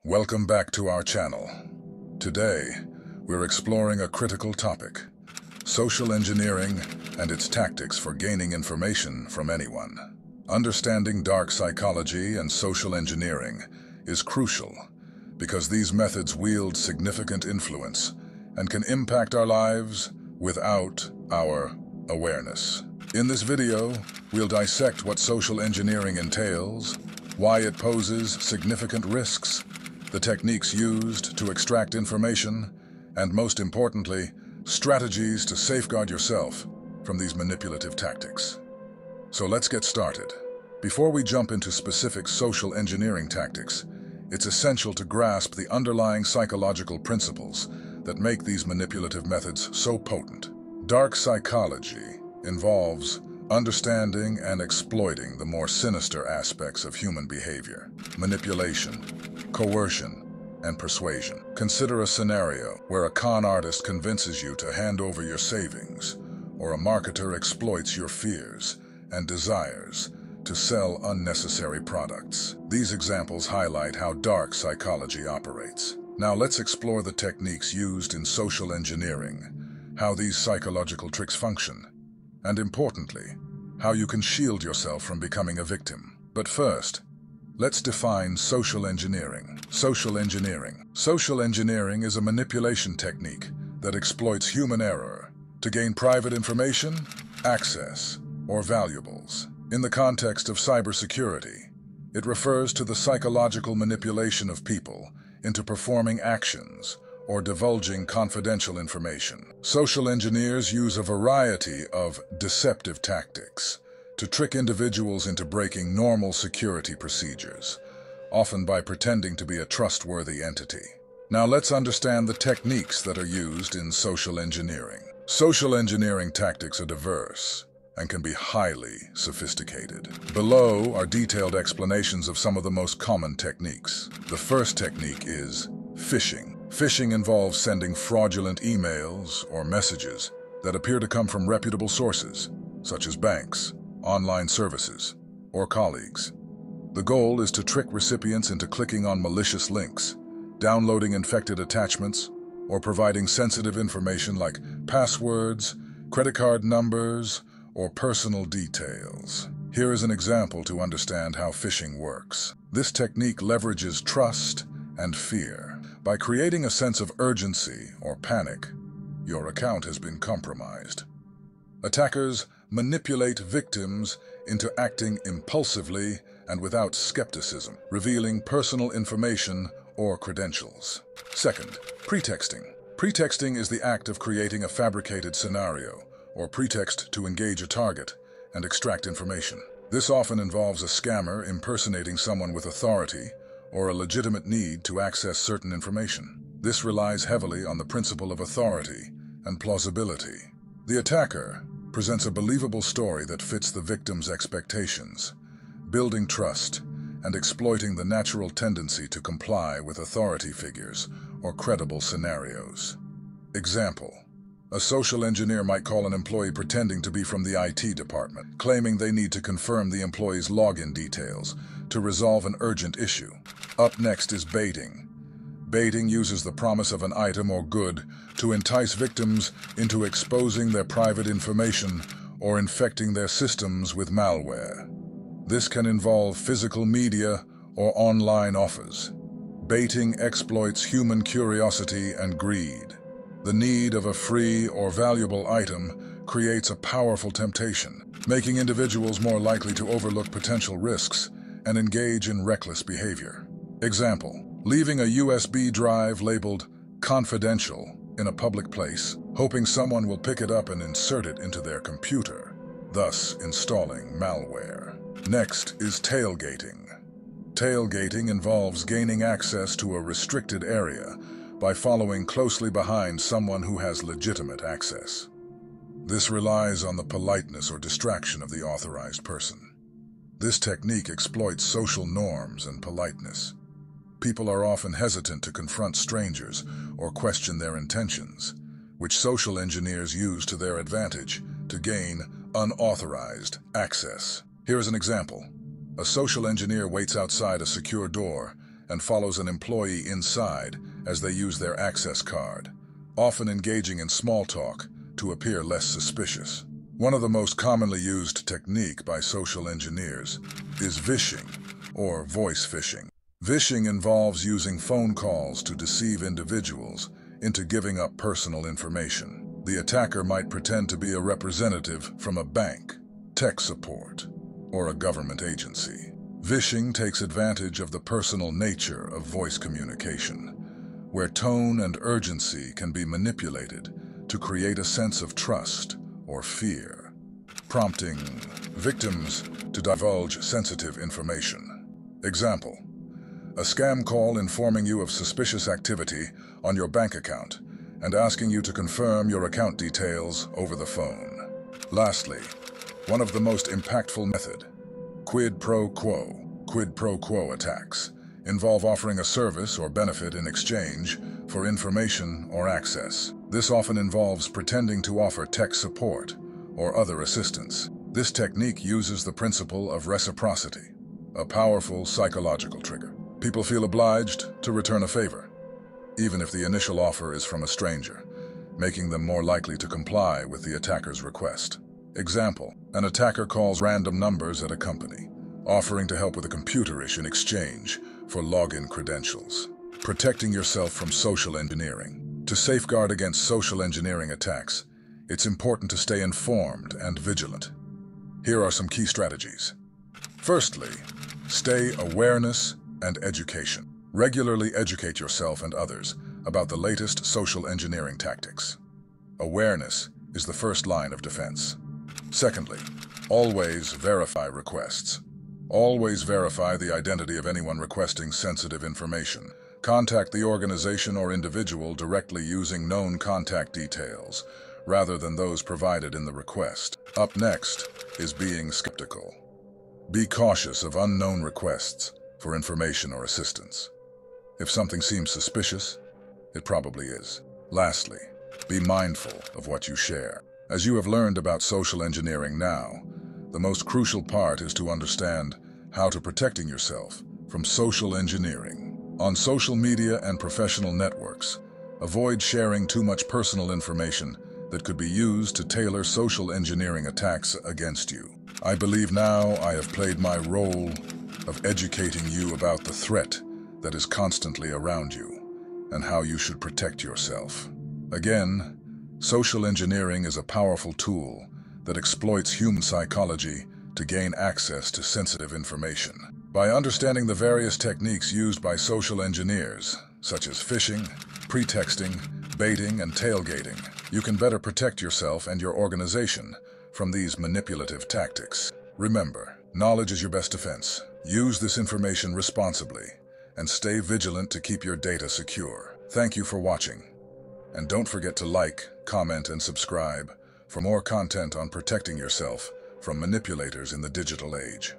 Welcome back to our channel. Today, we're exploring a critical topic: social engineering and its tactics for gaining information from anyone. Understanding dark psychology and social engineering is crucial because these methods wield significant influence and can impact our lives without our awareness. In this video, we'll dissect what social engineering entails, why it poses significant risks, the techniques used to extract information, and most importantly, strategies to safeguard yourself from these manipulative tactics. So let's get started. Before we jump into specific social engineering tactics, it's essential to grasp the underlying psychological principles that make these manipulative methods so potent. Dark psychology involves understanding and exploiting the more sinister aspects of human behavior: manipulation, coercion, and persuasion. Consider a scenario where a con artist convinces you to hand over your savings, or a marketer exploits your fears and desires to sell unnecessary products. These examples highlight how dark psychology operates. Now let's explore the techniques used in social engineering, how these psychological tricks function, and importantly, how you can shield yourself from becoming a victim. But first, let's define social engineering. Social engineering is a manipulation technique that exploits human error to gain private information, access, or valuables. In the context of cybersecurity, it refers to the psychological manipulation of people into performing actions or divulging confidential information. Social engineers use a variety of deceptive tactics to trick individuals into breaking normal security procedures, often by pretending to be a trustworthy entity. Now let's understand the techniques that are used in social engineering. Social engineering tactics are diverse and can be highly sophisticated. Below are detailed explanations of some of the most common techniques. The first technique is phishing. Phishing involves sending fraudulent emails or messages that appear to come from reputable sources, such as banks, online services, or colleagues. The goal is to trick recipients into clicking on malicious links, downloading infected attachments, or providing sensitive information like passwords, credit card numbers, or personal details. Here is an example to understand how phishing works. This technique leverages trust and fear. By creating a sense of urgency or panic, your account has been compromised. Attackers manipulate victims into acting impulsively and without skepticism, revealing personal information or credentials. Second, pretexting. Pretexting is the act of creating a fabricated scenario or pretext to engage a target and extract information. This often involves a scammer impersonating someone with authority or a legitimate need to access certain information. This relies heavily on the principle of authority and plausibility. The attacker presents a believable story that fits the victim's expectations, building trust and exploiting the natural tendency to comply with authority figures or credible scenarios. Example: a social engineer might call an employee pretending to be from the IT department, claiming they need to confirm the employee's login details to resolve an urgent issue. Up next is baiting. Baiting uses the promise of an item or good to entice victims into exposing their private information or infecting their systems with malware. This can involve physical media or online offers. Baiting exploits human curiosity and greed. The need of a free or valuable item creates a powerful temptation, making individuals more likely to overlook potential risks and engage in reckless behavior. Example: leaving a USB drive labeled confidential in a public place, hoping someone will pick it up and insert it into their computer, thus installing malware. Next is tailgating. Tailgating involves gaining access to a restricted area by following closely behind someone who has legitimate access. This relies on the politeness or distraction of the authorized person. This technique exploits social norms and politeness. People are often hesitant to confront strangers or question their intentions, which social engineers use to their advantage to gain unauthorized access. Here is an example. A social engineer waits outside a secure door and follows an employee inside as they use their access card, often engaging in small talk to appear less suspicious. One of the most commonly used technique by social engineers is vishing, or voice phishing. Vishing involves using phone calls to deceive individuals into giving up personal information. The attacker might pretend to be a representative from a bank, tech support, or a government agency. Vishing takes advantage of the personal nature of voice communication, where tone and urgency can be manipulated to create a sense of trust or fear, prompting victims to divulge sensitive information. Example: a scam call informing you of suspicious activity on your bank account and asking you to confirm your account details over the phone. Lastly, one of the most impactful method, quid pro quo. Quid pro quo attacks involve offering a service or benefit in exchange for information or access. This often involves pretending to offer tech support or other assistance. This technique uses the principle of reciprocity, a powerful psychological trigger. People feel obliged to return a favor, even if the initial offer is from a stranger, making them more likely to comply with the attacker's request. Example: an attacker calls random numbers at a company, offering to help with a computer issue in exchange for login credentials. Protecting yourself from social engineering. To safeguard against social engineering attacks, it's important to stay informed and vigilant. Here are some key strategies. Firstly, stay awareness and education. Regularly educate yourself and others about the latest social engineering tactics. Awareness is the first line of defense. Secondly, always verify requests. Always verify the identity of anyone requesting sensitive information. Contact the organization or individual directly using known contact details, rather than those provided in the request. Up next is being skeptical. Be cautious of unknown requests for information or assistance. If something seems suspicious, it probably is. Lastly, be mindful of what you share. As you have learned about social engineering now, the most crucial part is to understand how to protecting yourself from social engineering. On social media and professional networks, avoid sharing too much personal information that could be used to tailor social engineering attacks against you. I believe now I have played my role of educating you about the threat that is constantly around you and how you should protect yourself. Again, social engineering is a powerful tool that exploits human psychology to gain access to sensitive information. By understanding the various techniques used by social engineers, such as phishing, pretexting, baiting, and tailgating, you can better protect yourself and your organization from these manipulative tactics. Remember, knowledge is your best defense. Use this information responsibly and stay vigilant to keep your data secure. Thank you for watching. And don't forget to like, comment, and subscribe for more content on protecting yourself from manipulators in the digital age.